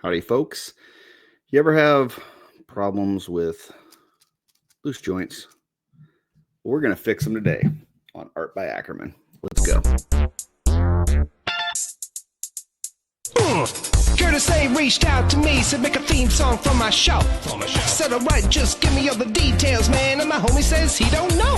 Howdy, folks. You ever have problems with loose joints? We're going to fix them today on Art by Akerman. Let's go. Curtis A reached out to me, said make a theme song for my show. Said alright, just give me all the details, man. And my homie says he don't know.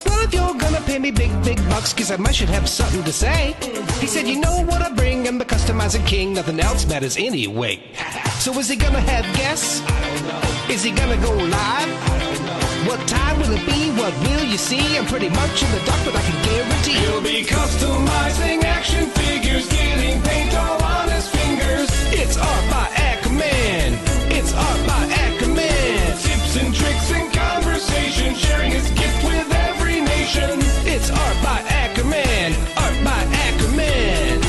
Well, if you're gonna pay me big bucks, cause I might should have something to say. He said, you know what I bring, I'm the customizing king, nothing else matters anyway. So is he gonna have guests? I don't know. Is he gonna go live? I don't know. What time will it be? What will you see? I'm pretty much in the dark, but I can guarantee he'll be customizing action figures, getting paint all on his fingers. It's Art by Akerman. It's Art by Akerman. Tips and tricks and conversation, sharing his gift with every nation. It's Art by Akerman. Art by Akerman.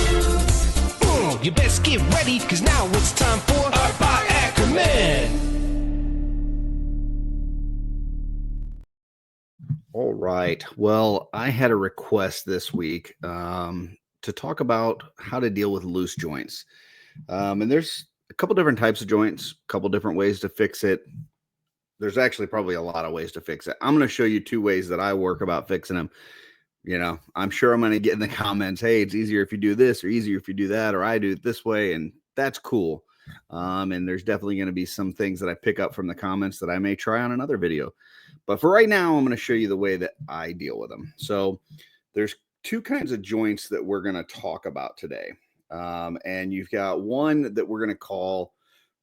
You best get ready, cause now it's time for Art by Akerman. All right. Well, I had a request this week to talk about how to deal with loose joints. And there's a couple different types of joints, a couple different ways to fix it. There's actually probably a lot of ways to fix it. I'm going to show you two ways that I work about fixing them. You know, I'm sure I'm going to get in the comments, hey, it's easier if you do this or easier if you do that, or I do it this way. And that's cool. And there's definitely going to be some things that I pick up from the comments that I may try on another video. But for right now, I'm going to show you the way that I deal with them. So there's two kinds of joints that we're going to talk about today. And you've got one that we're going to call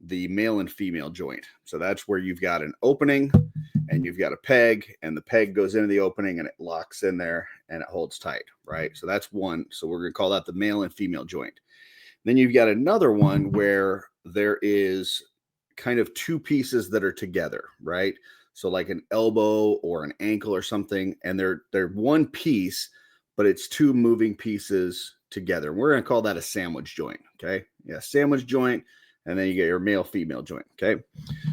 the male and female joint. So that's where you've got an opening and you've got a peg, and the peg goes into the opening and it locks in there and it holds tight, right? So that's one. So we're going to call that the male and female joint. Then you've got another one where there is kind of two pieces that are together, right? So like an elbow or an ankle or something, and they're one piece, but it's two moving pieces together. We're going to call that a sandwich joint, okay? Yeah, sandwich joint, and then you get your male-female joint, okay?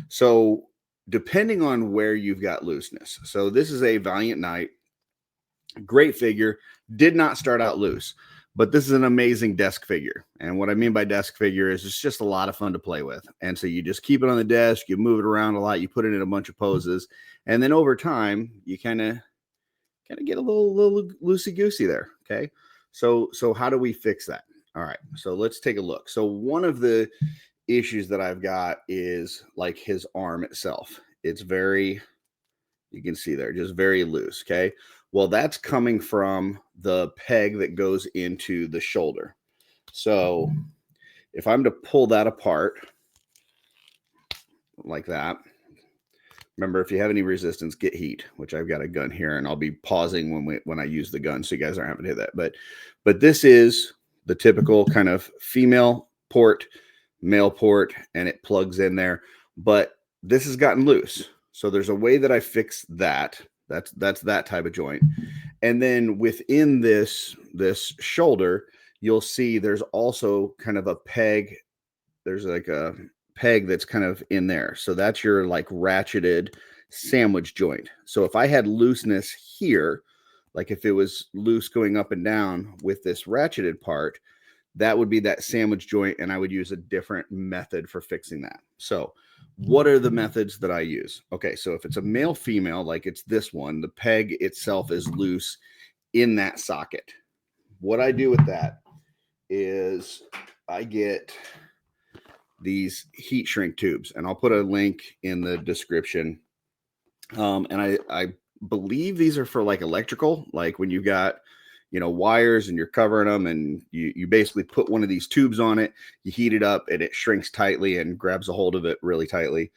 So depending on where you've got looseness. So this is a Valiant Knight, great figure, did not start out loose, but this is an amazing desk figure. And what I mean by desk figure is it's just a lot of fun to play with. And so you just keep it on the desk, you move it around a lot, you put it in a bunch of poses, and then over time you kind of get a little loosey-goosey there, okay? So how do we fix that? All right, so let's take a look. So one of the issues that I've got is like his arm itself. It's very, you can see there, just very loose, okay? Well, that's coming from the peg that goes into the shoulder. So if I'm to pull that apart like that, remember, if you have any resistance, get heat, which I've got a gun here, and I'll be pausing when I use the gun so you guys aren't having to hit that. But this is the typical kind of female port, male port, and it plugs in there. But this has gotten loose. So there's a way that I fix that. That's that type of joint. And then within this shoulder, you'll see there's also kind of a peg. There's like a peg that's kind of in there. So that's your like ratcheted sandwich joint. So if I had looseness here, like if it was loose going up and down with this ratcheted part, that would be that sandwich joint, and I would use a different method for fixing that. So what are the methods that I use? Okay, so if it's a male-female, like it's this one, the peg itself is loose in that socket. What I do with that is I get these heat shrink tubes, and I'll put a link in the description. And I believe these are for like electrical, like when you've got, you know, wires and you're covering them, and you basically put one of these tubes on it, you heat it up, and it shrinks tightly and grabs a hold of it really tightly.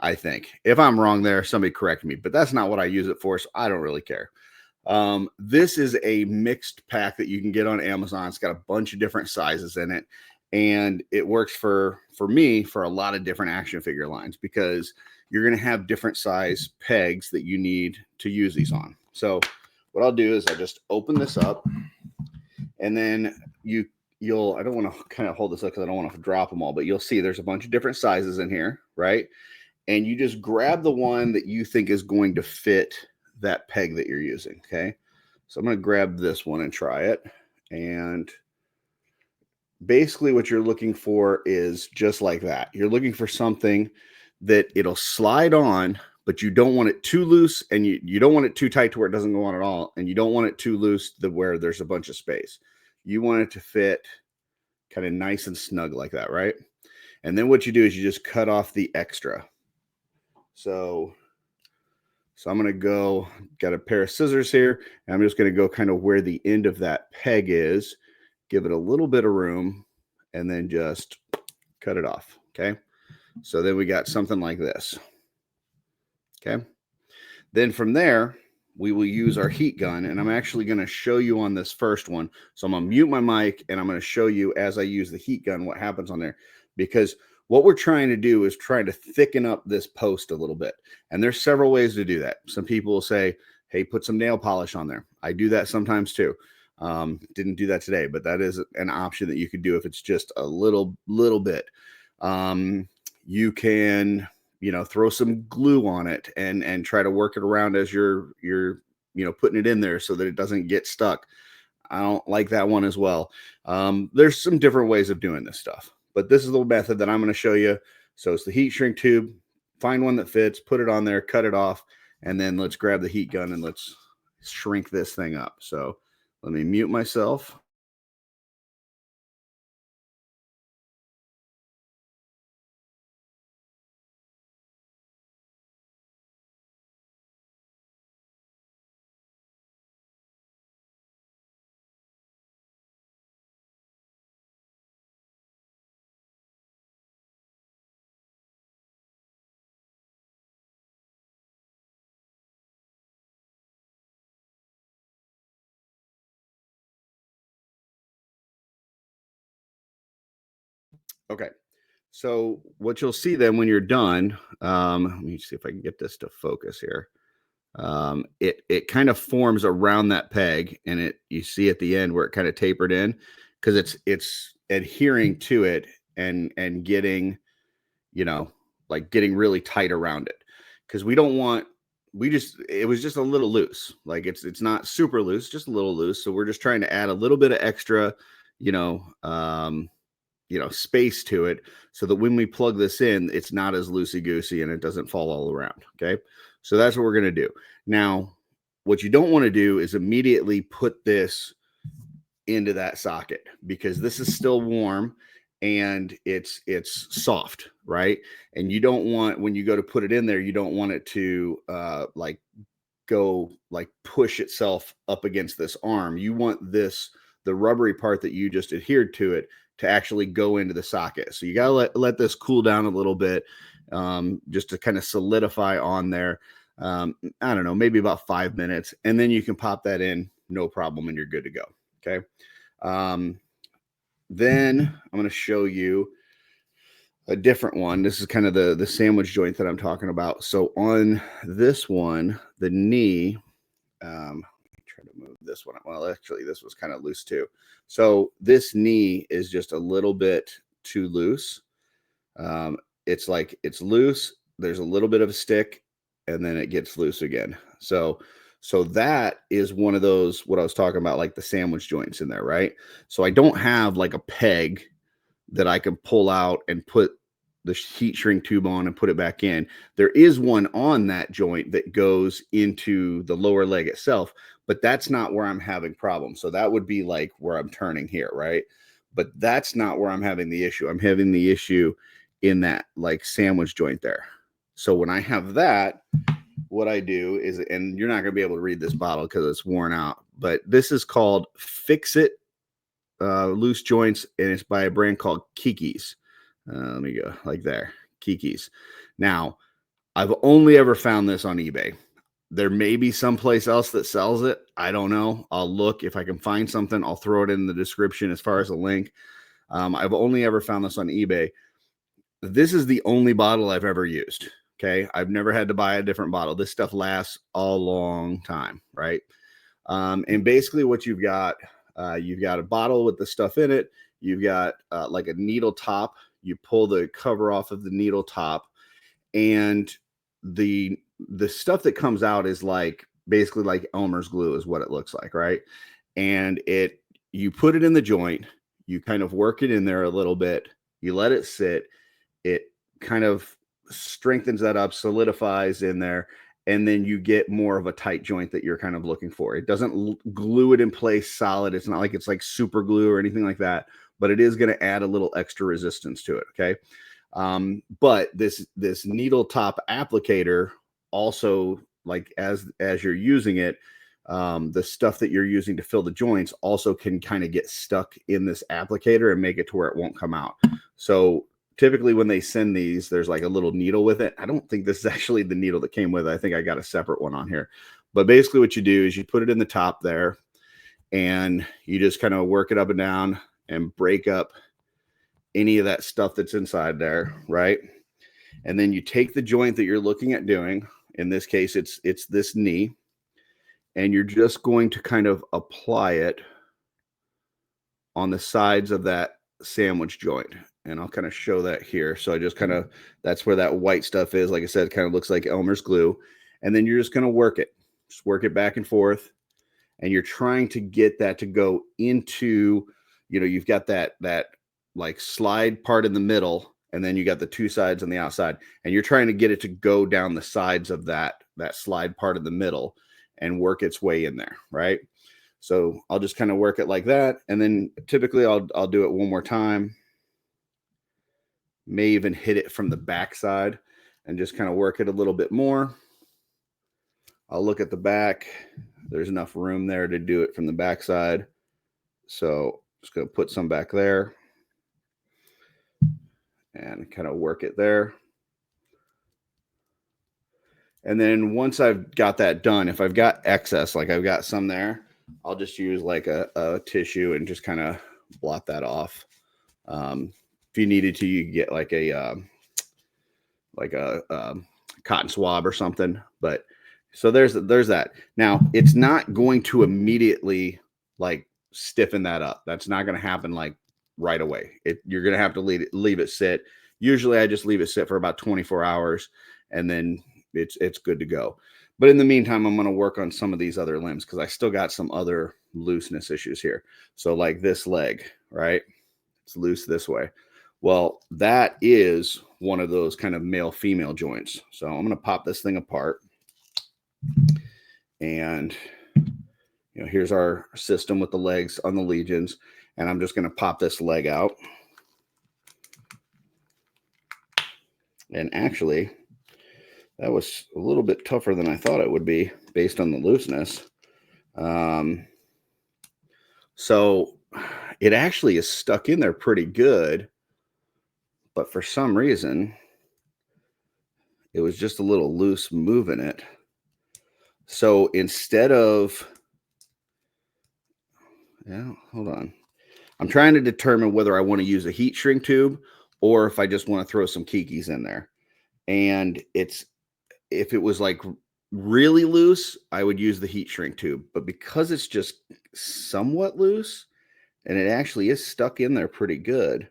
I think. If I'm wrong there, somebody correct me, but that's not what I use it for, so I don't really care. This is a mixed pack that you can get on Amazon. It's got a bunch of different sizes in it, and it works for me for a lot of different action figure lines, because you're going to have different size pegs that you need to use these on. So what I'll do is I just open this up, and then you'll, I don't want to kind of hold this up because I don't want to drop them all, but you'll see there's a bunch of different sizes in here, right? And you just grab the one that you think is going to fit that peg that you're using, okay? So I'm going to grab this one and try it. And basically what you're looking for is just like that. You're looking for something that it'll slide on, but you don't want it too loose, and you don't want it too tight to where it doesn't go on at all, and you don't want it too loose to where there's a bunch of space. You want it to fit kind of nice and snug like that, right? And then what you do is you just cut off the extra. So I'm going to go, got a pair of scissors here, and I'm just going to go kind of where the end of that peg is, give it a little bit of room, and then just cut it off. Okay. So then we got something like this. Okay. Then from there, we will use our heat gun, and I'm actually going to show you on this first one. So I'm going to mute my mic, and I'm going to show you as I use the heat gun what happens on there, because what we're trying to do is trying to thicken up this post a little bit. And there's several ways to do that. Some people will say, hey, put some nail polish on there. I do that sometimes too. Didn't do that today, but that is an option that you could do if it's just a little bit. You can, throw some glue on it and try to work it around as you're putting it in there so that it doesn't get stuck. I don't like that one as well. There's some different ways of doing this stuff, but this is the method that I'm going to show you. So it's the heat shrink tube. Find one that fits, put it on there, cut it off, and then let's grab the heat gun and let's shrink this thing up. So let me mute myself. Okay. So what you'll see then when you're done, let me see if I can get this to focus here. It kind of forms around that peg, and you see at the end where it kind of tapered in, because it's adhering to it and getting, like getting really tight around it, because it was just a little loose. Like it's not super loose, just a little loose. So we're just trying to add a little bit of extra, you know, um, space to it, so that when we plug this in, it's not as loosey goosey and it doesn't fall all around. Okay. So that's what we're going to do. Now, what you don't want to do is immediately put this into that socket, because this is still warm and it's soft, right? And you don't want, when you go to put it in there, you don't want it to go like push itself up against this arm. You want the rubbery part that you just adhered to it to actually go into the socket. So you got to let this cool down a little bit, just to kind of solidify on there. I don't know, maybe about 5 minutes, and then you can pop that in, no problem, and you're good to go. Okay. Then I'm going to show you a different one. This is kind of the sandwich joint that I'm talking about. So on this one, the knee, try to move this one. Well, actually, this was kind of loose too. So this knee is just a little bit too loose. It's like it's loose. There's a little bit of a stick, and then it gets loose again. So that is one of those, what I was talking about, like the sandwich joints in there, right? So I don't have like a peg that I can pull out and put the heat shrink tube on and put it back in. There is one on that joint that goes into the lower leg itself, but that's not where I'm having problems. So that would be like where I'm turning here, right? But that's not where I'm having the issue. I'm having the issue in that like sandwich joint there. So when I have that, what I do is, and you're not going to be able to read this bottle because it's worn out, but this is called Fix It loose joints, and it's by a brand called Kiki's. Let me go like there, Kiki's. Now, I've only ever found this on eBay. There may be someplace else that sells it. I don't know. I'll look. If I can find something, I'll throw it in the description as far as a link. I've only ever found this on eBay. This is the only bottle I've ever used. Okay. I've never had to buy a different bottle. This stuff lasts a long time, right? And basically what you've got a bottle with the stuff in it. You've got like a needle top. You pull the cover off of the needle top, and the stuff that comes out is like basically like Elmer's glue is what it looks like, right? And you put it in the joint, you kind of work it in there a little bit. You let it sit. It kind of strengthens that up, solidifies in there, and then you get more of a tight joint that you're kind of looking for. It doesn't glue it in place solid. It's not like it's like super glue or anything like that, but it is going to add a little extra resistance to it. Okay. But this needle top applicator also, like as you're using it, the stuff that you're using to fill the joints also can kind of get stuck in this applicator and make it to where it won't come out. So typically when they send these, there's like a little needle with it. I don't think this is actually the needle that came with it. I think I got a separate one on here. But basically what you do is you put it in the top there and you just kind of work it up and down and break up any of that stuff that's inside there, right? And then you take the joint that you're looking at doing. In this case, it's this knee. And you're just going to kind of apply it on the sides of that sandwich joint. And I'll kind of show that here. So I just kind of, that's where that white stuff is. Like I said, it kind of looks like Elmer's glue. And then you're just going to work it. Just work it back and forth. And you're trying to get that to go into, you've got that like slide part in the middle. And then you got the two sides on the outside. And you're trying to get it to go down the sides of that slide part in the middle and work its way in there, right? So I'll just kind of work it like that. And then typically I'll do it one more time. May even hit it from the back side and just kind of work it a little bit more. I'll look at the back. There's enough room there to do it from the back side. So just going to put some back there and kind of work it there. And then once I've got that done, if I've got excess, like I've got some there, I'll just use like a tissue and just kind of blot that off. If you needed to, you could get like a cotton swab or something. But so there's that. Now it's not going to immediately like stiffen that up. That's not going to happen like right away. You're going to have to leave it sit. Usually I just leave it sit for about 24 hours and then it's good to go. But in the meantime, I'm going to work on some of these other limbs because I still got some other looseness issues here. So like this leg, right? It's loose this way. Well, that is one of those kind of male-female joints. So I'm going to pop this thing apart. And, here's our system with the legs on the legions. And I'm just going to pop this leg out. And actually, that was a little bit tougher than I thought it would be based on the looseness. So it actually is stuck in there pretty good. But for some reason, it was just a little loose moving it. So instead of, hold on. I'm trying to determine whether I want to use a heat shrink tube or if I just want to throw some Kikis in there. And if it was like really loose, I would use the heat shrink tube. But because it's just somewhat loose and it actually is stuck in there pretty good,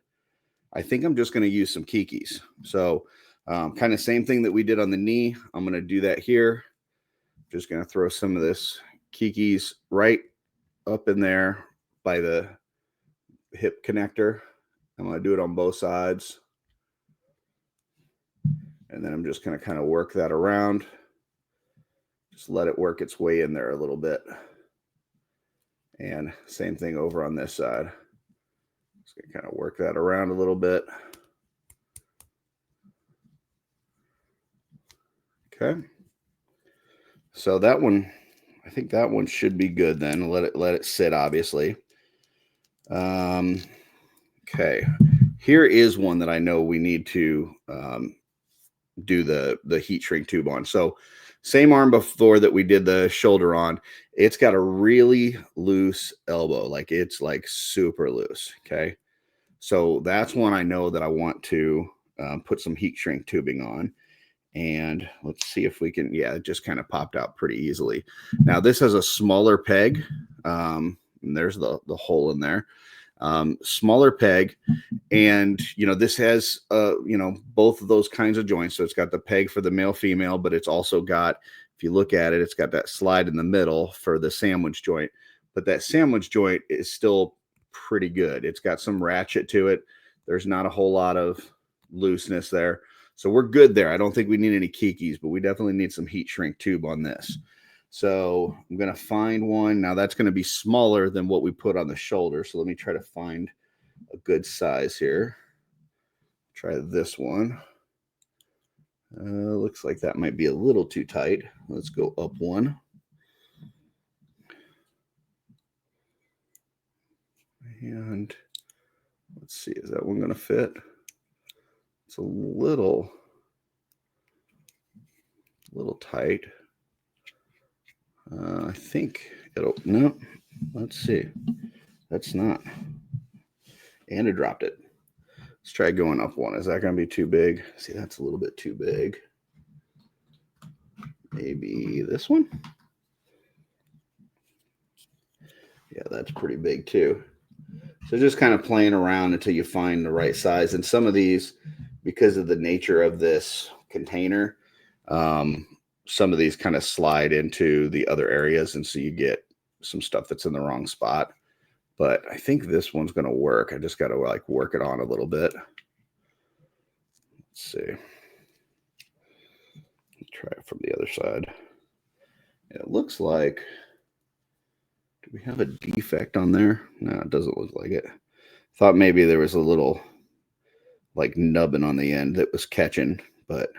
I think I'm just going to use some Kikis. So kind of same thing that we did on the knee. I'm going to do that here. Just going to throw some of this Kikis right up in there by the hip connector. I'm going to do it on both sides. And then I'm just going to kind of work that around. Just let it work its way in there a little bit. And same thing over on this side. Just going to kind of work that around a little bit. Okay. So that one, I think that one should be good then. Let it sit, obviously. Okay. Here is one that I know we need to do the heat shrink tube on. So same arm before that we did the shoulder on. It's got a really loose elbow. Like it's like super loose. Okay. So that's one I know that I want to put some heat shrink tubing on. And let's see if we can, it just kind of popped out pretty easily. Now this has a smaller peg. And there's the hole in there. Smaller peg. And, this has, both of those kinds of joints. So it's got the peg for the male, female, but it's also got, if you look at it, it's got that slide in the middle for the sandwich joint. But that sandwich joint is still pretty good. It's got some ratchet to it. There's not a whole lot of looseness there. So we're good there. I don't think we need any Kikis, but we definitely need some heat shrink tube on this. So I'm going to find one. Now that's going to be smaller than what we put on the shoulder. So let me try to find a good size here. Try this one. Looks like that might be a little too tight. Let's go up one. And let's see, is that one going to fit? It's a little tight. I think it'll, no, let's see. That's not. And it dropped it. Let's try going up one. Is that going to be too big? See, that's a little bit too big. Maybe this one? Yeah, that's pretty big too. So just kind of playing around until you find the right size. And some of these, because of the nature of this container, some of these kind of slide into the other areas. And so you get some stuff that's in the wrong spot. But I think this one's going to work. I just got to like work it on a little bit. Let's see. Let's try it from the other side. It looks like, do we have a defect on there? No, it doesn't look like it. Thought maybe there was a little like nubbin on the end that was catching, but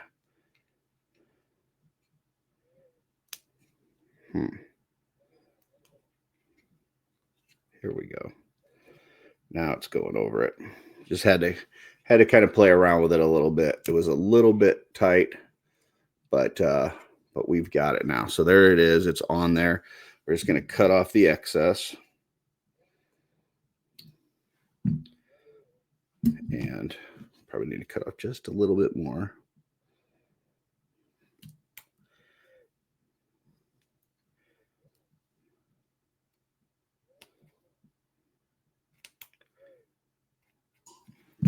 here we go. Now it's going over it. Just had to kind of play around with it a little bit. It was a little bit tight, but we've got it now. So there it is. It's on there. We're just going to cut off the excess. And probably need to cut off just a little bit more.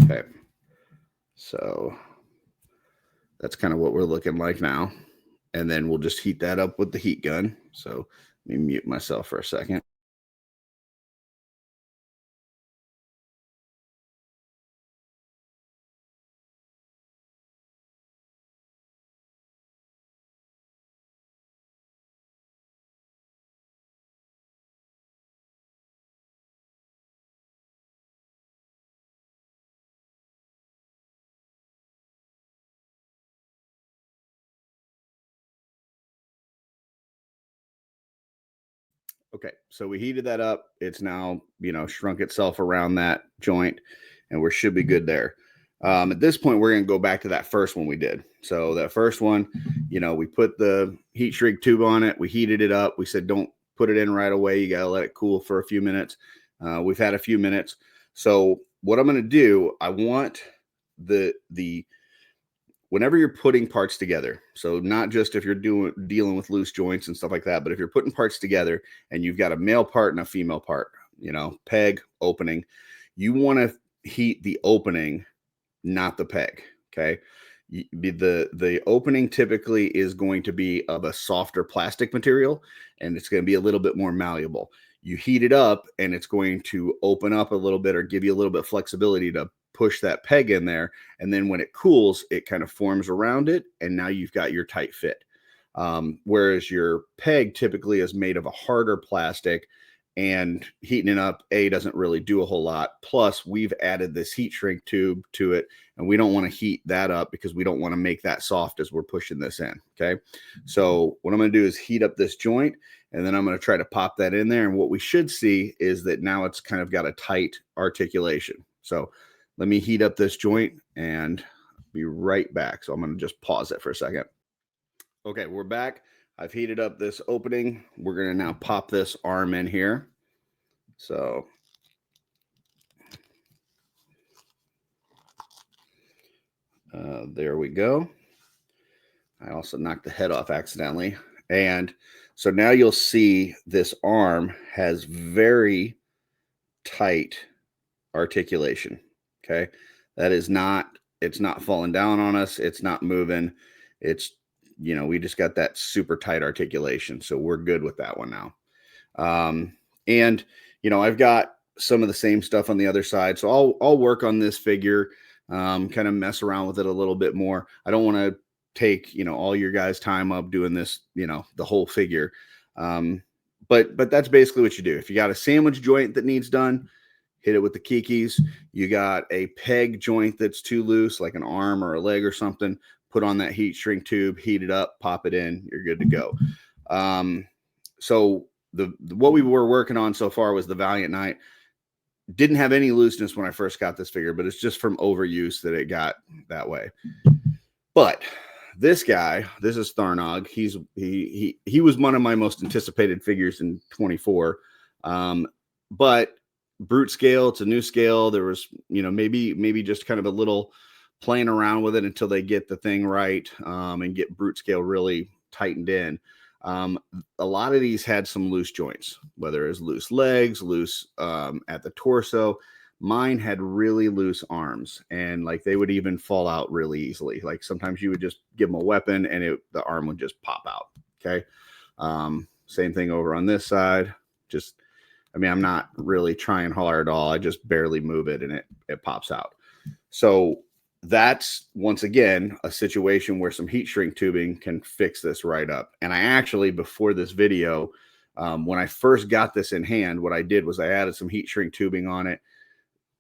Okay, so that's kind of what we're looking like now. And then we'll just heat that up with the heat gun. So let me mute myself for a second. Okay, so we heated that up. It's now, shrunk itself around that joint, and we should be good there. At this point, we're going to go back to that first one we did. So that first one, we put the heat shrink tube on it. We heated it up. We said, don't put it in right away. You got to let it cool for a few minutes. We've had a few minutes. So what I'm going to do, I want the whenever you're putting parts together, so not just if you're dealing with loose joints and stuff like that, but if you're putting parts together and you've got a male part and a female part, peg, opening, you want to heat the opening, not the peg. Okay. The opening typically is going to be of a softer plastic material, and it's going to be a little bit more malleable. You heat it up and it's going to open up a little bit or give you a little bit of flexibility to push that peg in there. And then when it cools, it kind of forms around it. And now you've got your tight fit. Whereas your peg typically is made of a harder plastic, and heating it up, doesn't really do a whole lot. Plus, we've added this heat shrink tube to it, and we don't want to heat that up because we don't want to make that soft as we're pushing this in. Okay. So what I'm going to do is heat up this joint, and then I'm going to try to pop that in there. And what we should see is that now it's kind of got a tight articulation. So let me heat up this joint and be right back. So I'm going to just pause it for a second. Okay, we're back. I've heated up this opening. We're going to now pop this arm in here. So there we go. I also knocked the head off accidentally. And so now you'll see this arm has very tight articulation. Okay. That is not, it's not falling down on us. It's not moving. It's, we just got that super tight articulation. So we're good with that one now. And, I've got some of the same stuff on the other side. So I'll work on this figure, kind of mess around with it a little bit more. I don't want to take, all your guys' time up doing this, the whole figure. But that's basically what you do. If you got a sandwich joint that needs done, hit it with the Kikis. You got a peg joint that's too loose, like an arm or a leg or something, put on that heat shrink tube, heat it up, pop it in, you're good to go. So what we were working on so far was the Valiant Knight. Didn't have any looseness when I first got this figure, but it's just from overuse that it got that way. But this guy, this is Tharnog. He was one of my most anticipated figures in 24. But brute scale, it's a new scale. There was, maybe just kind of a little playing around with it until they get the thing right, and get brute scale really tightened in. A lot of these had some loose joints, whether it was loose legs, loose at the torso. Mine had really loose arms, and like they would even fall out really easily. Like sometimes you would just give them a weapon and the arm would just pop out. Okay. Same thing over on this side. I'm not really trying hard at all. I just barely move it and it pops out. So that's, once again, a situation where some heat shrink tubing can fix this right up. And I actually, before this video, when I first got this in hand, what I did was I added some heat shrink tubing on it.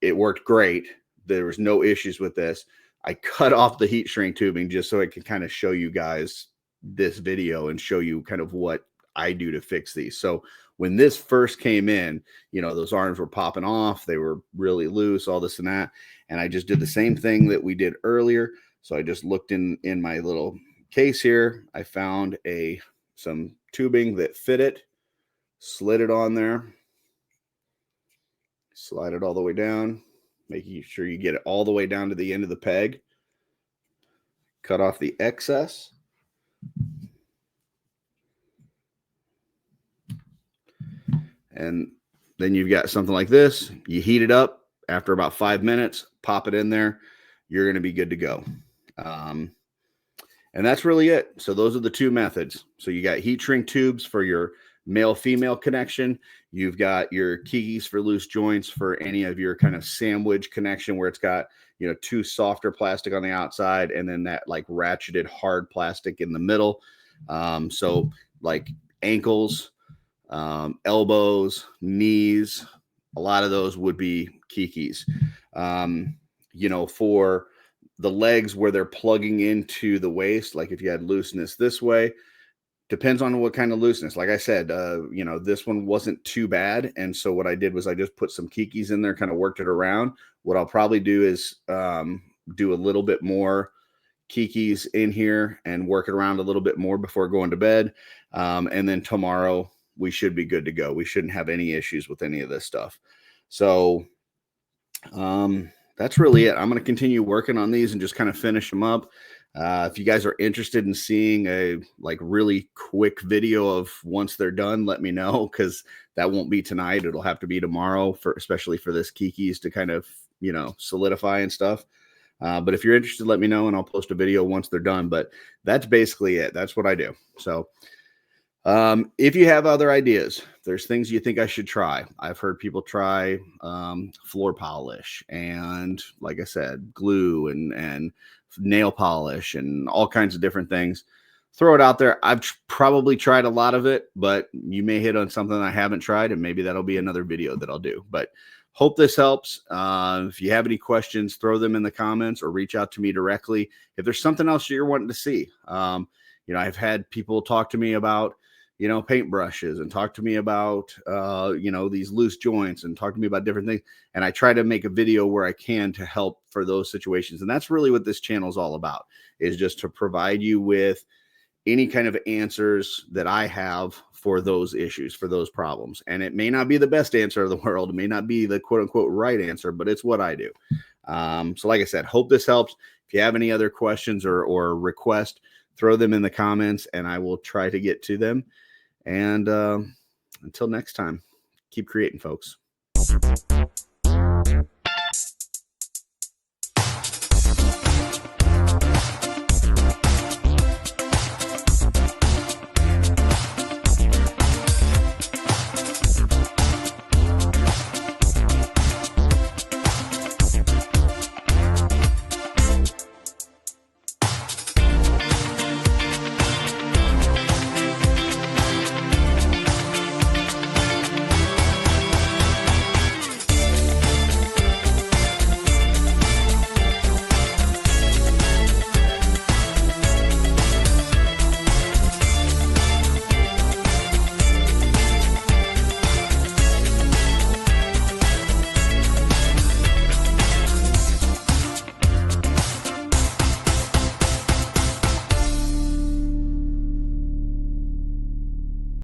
It worked great. There was no issues with this. I cut off the heat shrink tubing just so I could kind of show you guys this video and show you kind of what I do to fix these. So when this first came in, those arms were popping off. They were really loose, all this and that. And I just did the same thing that we did earlier. So I just looked in my little case here. I found some tubing that fit it, slid it on there, slide it all the way down, making sure you get it all the way down to the end of the peg. Cut off the excess. And then you've got something like this. You heat it up. After about 5 minutes, pop it in there. You're going to be good to go. And that's really it. So those are the two methods. So you got heat shrink tubes for your male-female connection. You've got your Kikis for loose joints for any of your kind of sandwich connection where it's got, two softer plastic on the outside and then that like ratcheted hard plastic in the middle. So like ankles, elbows, knees, a lot of those would be Kikis. For the legs where they're plugging into the waist, like if you had looseness this way, depends on what kind of looseness. Like I said, this one wasn't too bad. And so what I did was I just put some Kikis in there, kind of worked it around. What I'll probably do is do a little bit more Kikis in here and work it around a little bit more before going to bed. And then tomorrow we should be good to go. We shouldn't have any issues with any of this stuff. So that's really it. I'm going to continue working on these and just kind of finish them up. If you guys are interested in seeing a really quick video of once they're done, let me know, because that won't be tonight. It'll have to be tomorrow, especially for this Kiki's to kind of, solidify and stuff. But if you're interested, let me know and I'll post a video once they're done. But that's basically it. That's what I do. So if you have other ideas, if there's things you think I should try. I've heard people try floor polish and, like I said, glue and nail polish and all kinds of different things. Throw it out there. I've probably tried a lot of it, but you may hit on something I haven't tried, and maybe that'll be another video that I'll do. But hope this helps. If you have any questions, throw them in the comments or reach out to me directly. If there's something else you're wanting to see, I've had people talk to me about paintbrushes and talk to me about, these loose joints and talk to me about different things. And I try to make a video where I can to help for those situations. And that's really what this channel is all about, is just to provide you with any kind of answers that I have for those issues, for those problems. And it may not be the best answer of the world. It may not be the quote unquote right answer, but it's what I do. So like I said, hope this helps. If you have any other questions or requests, throw them in the comments and I will try to get to them. And until next time, keep creating, folks.